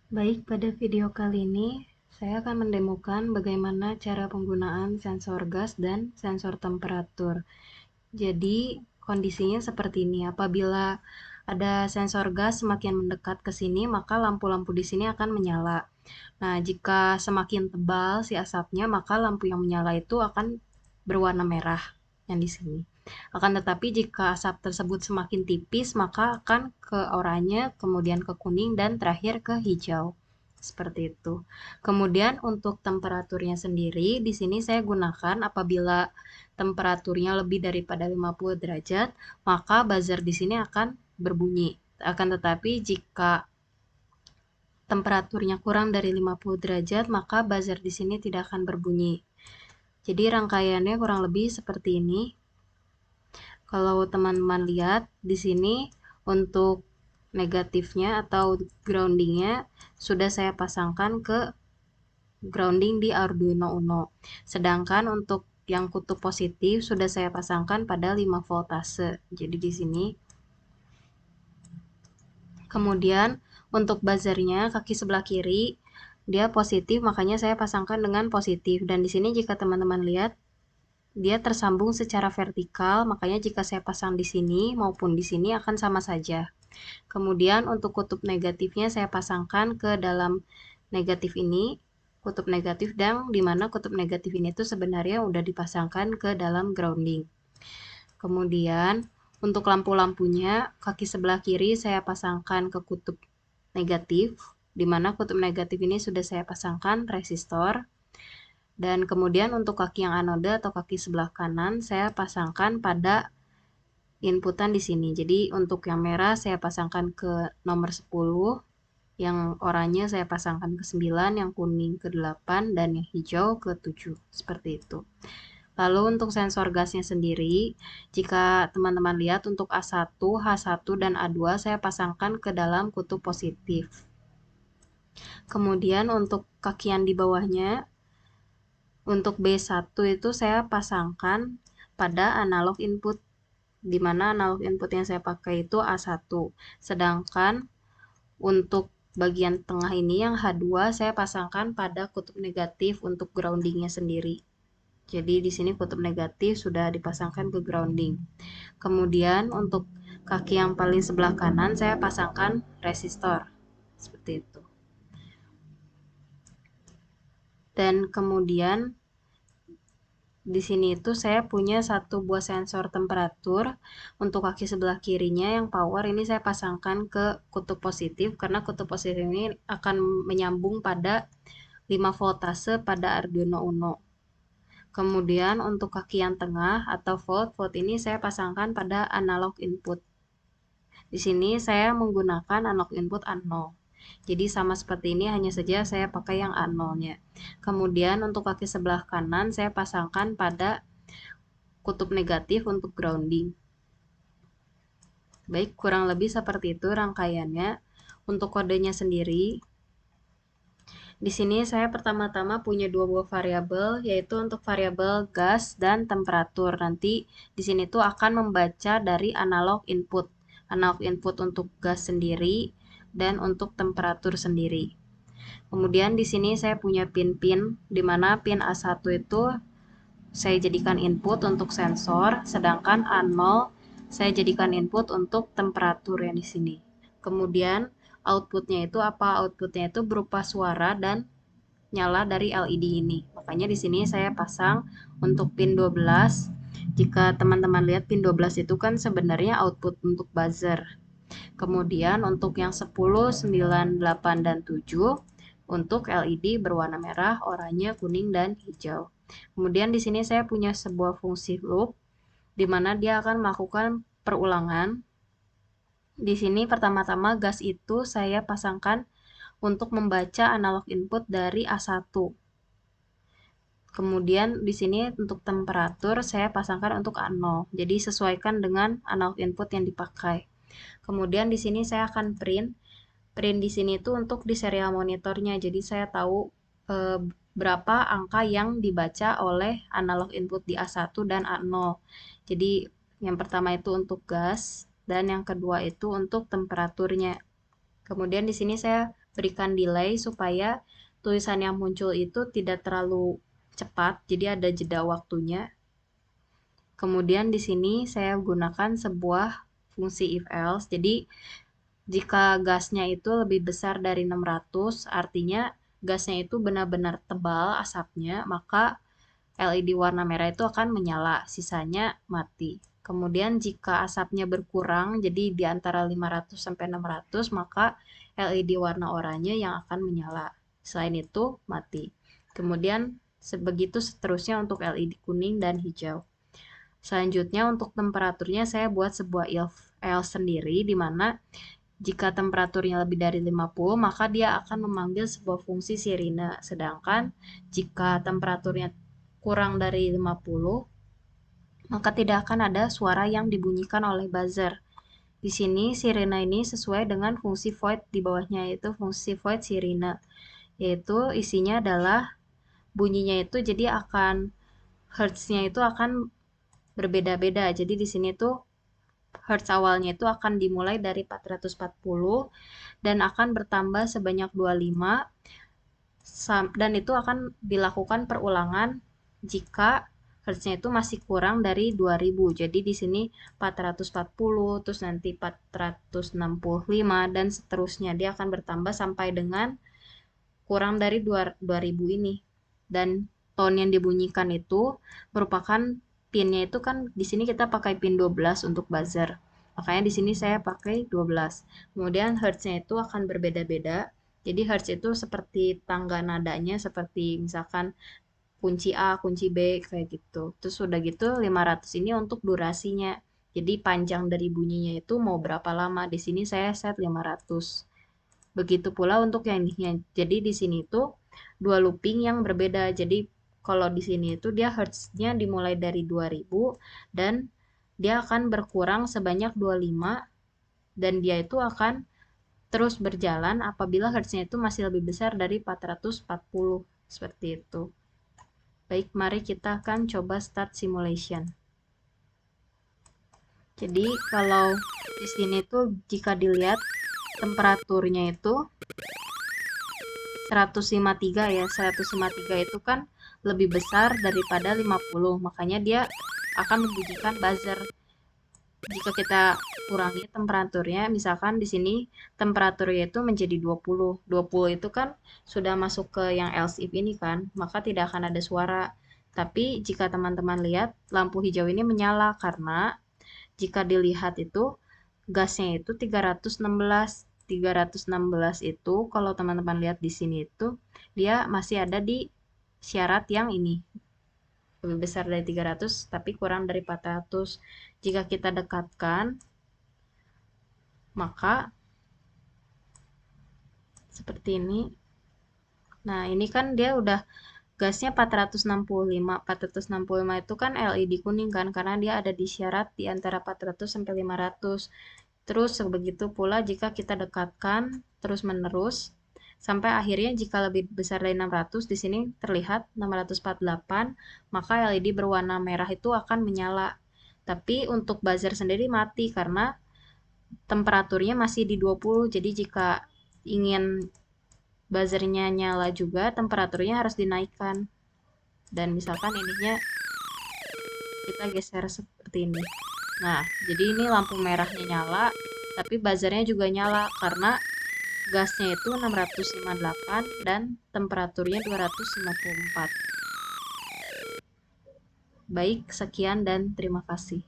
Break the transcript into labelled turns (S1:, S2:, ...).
S1: Baik, pada video kali ini saya akan mendemokan bagaimana cara penggunaan sensor gas dan sensor temperatur. Jadi, kondisinya seperti ini. Apabila ada sensor gas semakin mendekat ke sini, maka lampu-lampu di sini akan menyala. Nah, jika semakin tebal si asapnya, maka lampu yang menyala itu akan berwarna merah yang di sini. Akan tetapi jika asap tersebut semakin tipis, maka akan ke oranye, kemudian ke kuning, dan terakhir ke hijau. Seperti itu. Kemudian untuk temperaturnya sendiri, di sini saya gunakan apabila temperaturnya lebih daripada 50 derajat, maka buzzer di sini akan berbunyi. Akan tetapi jika temperaturnya kurang dari 50 derajat, maka buzzer di sini tidak akan berbunyi. Jadi rangkaiannya kurang lebih seperti ini. Kalau teman-teman lihat di sini untuk negatifnya atau groundingnya sudah saya pasangkan ke grounding di Arduino Uno. Sedangkan untuk yang kutub positif sudah saya pasangkan pada 5 voltase. Jadi di sini. Kemudian untuk buzzernya kaki sebelah kiri dia positif, makanya saya pasangkan dengan positif. Dan di sini jika teman-teman lihat dia tersambung secara vertikal, makanya jika saya pasang di sini maupun di sini akan sama saja. Kemudian untuk kutub negatifnya saya pasangkan ke dalam negatif ini, kutub negatif, dan dimana kutub negatif ini tuh sebenarnya udah dipasangkan ke dalam grounding. Kemudian untuk lampu-lampunya kaki sebelah kiri saya pasangkan ke kutub negatif, dimana kutub negatif ini sudah saya pasangkan resistor. Dan kemudian untuk kaki yang anode atau kaki sebelah kanan saya pasangkan pada inputan di sini. Jadi untuk yang merah saya pasangkan ke nomor 10, yang oranye saya pasangkan ke 9, yang kuning ke 8, dan yang hijau ke 7. Seperti itu. Lalu untuk sensor gasnya sendiri, jika teman-teman lihat untuk A1, H1, dan A2 saya pasangkan ke dalam kutub positif. Kemudian untuk kaki yang di bawahnya, untuk B1 itu saya pasangkan pada analog input, di mana analog input yang saya pakai itu A1. Sedangkan untuk bagian tengah ini yang H2 saya pasangkan pada kutub negatif untuk groundingnya sendiri. Jadi di sini kutub negatif sudah dipasangkan ke grounding. Kemudian untuk kaki yang paling sebelah kanan saya pasangkan resistor. Seperti itu. Dan kemudian di sini itu saya punya satu buah sensor temperatur. Untuk kaki sebelah kirinya yang power ini saya pasangkan ke kutub positif, karena kutub positif ini akan menyambung pada 5 voltase pada Arduino Uno. Kemudian untuk kaki yang tengah atau volt ini saya pasangkan pada analog input. Di sini saya menggunakan analog input A0. Jadi sama seperti ini, hanya saja saya pakai yang A0-nya. Kemudian untuk kaki sebelah kanan saya pasangkan pada kutub negatif untuk grounding. Baik, kurang lebih seperti itu rangkaiannya. Untuk kodenya sendiri, di sini saya pertama-tama punya dua buah variabel, yaitu untuk variabel gas dan temperatur. Nanti di sini tuh akan membaca dari analog input. Analog input untuk gas sendiri dan untuk temperatur sendiri. Kemudian di sini saya punya pin-pin, di mana pin A1 itu saya jadikan input untuk sensor, sedangkan A0 saya jadikan input untuk temperatur yang di sini. Kemudian outputnya itu apa? Outputnya itu berupa suara dan nyala dari LED ini. Makanya di sini saya pasang untuk pin 12. Jika teman-teman lihat pin 12 itu kan sebenarnya output untuk buzzer. Kemudian untuk yang 10, 9, 8, dan 7 untuk LED berwarna merah, oranye, kuning, dan hijau. Kemudian di sini saya punya sebuah fungsi loop, di mana dia akan melakukan perulangan. Di sini pertama-tama gas itu saya pasangkan untuk membaca analog input dari A1. Kemudian di sini untuk temperatur saya pasangkan untuk A0. Jadi sesuaikan dengan analog input yang dipakai. Kemudian di sini saya akan print. Print di sini itu untuk di serial monitornya. Jadi saya tahu berapa angka yang dibaca oleh analog input di A1 dan A0. Jadi yang pertama itu untuk gas dan yang kedua itu untuk temperaturnya. Kemudian di sini saya berikan delay supaya tulisan yang muncul itu tidak terlalu cepat, jadi ada jeda waktunya. Kemudian di sini saya gunakan sebuah fungsi if else. Jadi jika gasnya itu lebih besar dari 600, artinya gasnya itu benar-benar tebal asapnya, maka LED warna merah itu akan menyala, sisanya mati. Kemudian jika asapnya berkurang, jadi di antara 500 sampai 600, maka LED warna oranye yang akan menyala. Selain itu, mati. Kemudian sebegitu seterusnya untuk LED kuning dan hijau. Selanjutnya untuk temperaturnya saya buat sebuah if else sendiri, di mana jika temperaturnya lebih dari 50, maka dia akan memanggil sebuah fungsi sirine. Sedangkan jika temperaturnya kurang dari 50, maka tidak akan ada suara yang dibunyikan oleh buzzer. Di sini sirine ini sesuai dengan fungsi void di bawahnya, yaitu fungsi void sirine. Yaitu isinya adalah bunyinya itu jadi akan hertznya itu akan berbeda-beda. Jadi di sini tuh hertz awalnya itu akan dimulai dari 440 dan akan bertambah sebanyak 25 dan itu akan dilakukan perulangan jika hertznya itu masih kurang dari 2000. Jadi di sini 440, terus nanti 465 dan seterusnya. Dia akan bertambah sampai dengan kurang dari 2000 ini. Dan tone yang dibunyikan itu merupakan pinnya itu kan di sini kita pakai pin 12 untuk buzzer. Makanya di sini saya pakai 12. Kemudian hertznya itu akan berbeda-beda. Jadi hertz itu seperti tangga nadanya, seperti misalkan kunci A, kunci B, kayak gitu. Terus udah gitu 500 ini untuk durasinya. Jadi panjang dari bunyinya itu mau berapa lama. Di sini saya set 500. Begitu pula untuk yang ini. Jadi di sini itu dua looping yang berbeda. Jadi kalau di sini itu dia hertznya dimulai dari 2000 dan dia akan berkurang sebanyak 25 dan dia itu akan terus berjalan apabila hertznya itu masih lebih besar dari 440, seperti itu. Baik, mari kita akan coba start simulation. Jadi kalau di sini tuh jika dilihat temperaturnya itu 153 ya, 153 itu kan lebih besar daripada 50, makanya dia akan membunyikan buzzer. Jika kita kurangi temperaturnya, misalkan di sini temperaturnya itu menjadi 20. 20 itu kan sudah masuk ke yang else if ini kan, maka tidak akan ada suara. Tapi jika teman-teman lihat, lampu hijau ini menyala karena jika dilihat itu gasnya itu 316. 316 itu kalau teman-teman lihat di sini itu dia masih ada di syarat yang ini. Lebih besar dari 300 tapi kurang dari 400. Jika kita dekatkan, maka seperti ini. Nah, ini kan dia udah gasnya 465. 465 itu kan LED kuning kan, karena dia ada di syarat di antara 400 sampai 500. Terus begitu pula jika kita dekatkan terus-menerus, sampai akhirnya jika lebih besar dari 600, di sini terlihat 648, maka LED berwarna merah itu akan menyala. Tapi untuk buzzer sendiri mati karena temperaturnya masih di 20. Jadi jika ingin buzzernya nyala juga, temperaturnya harus dinaikkan. Dan misalkan ininya kita geser seperti ini. Nah, jadi ini lampu merahnya nyala, tapi buzzernya juga nyala karena gasnya itu 658 dan temperaturnya 254. Baik, sekian dan terima kasih.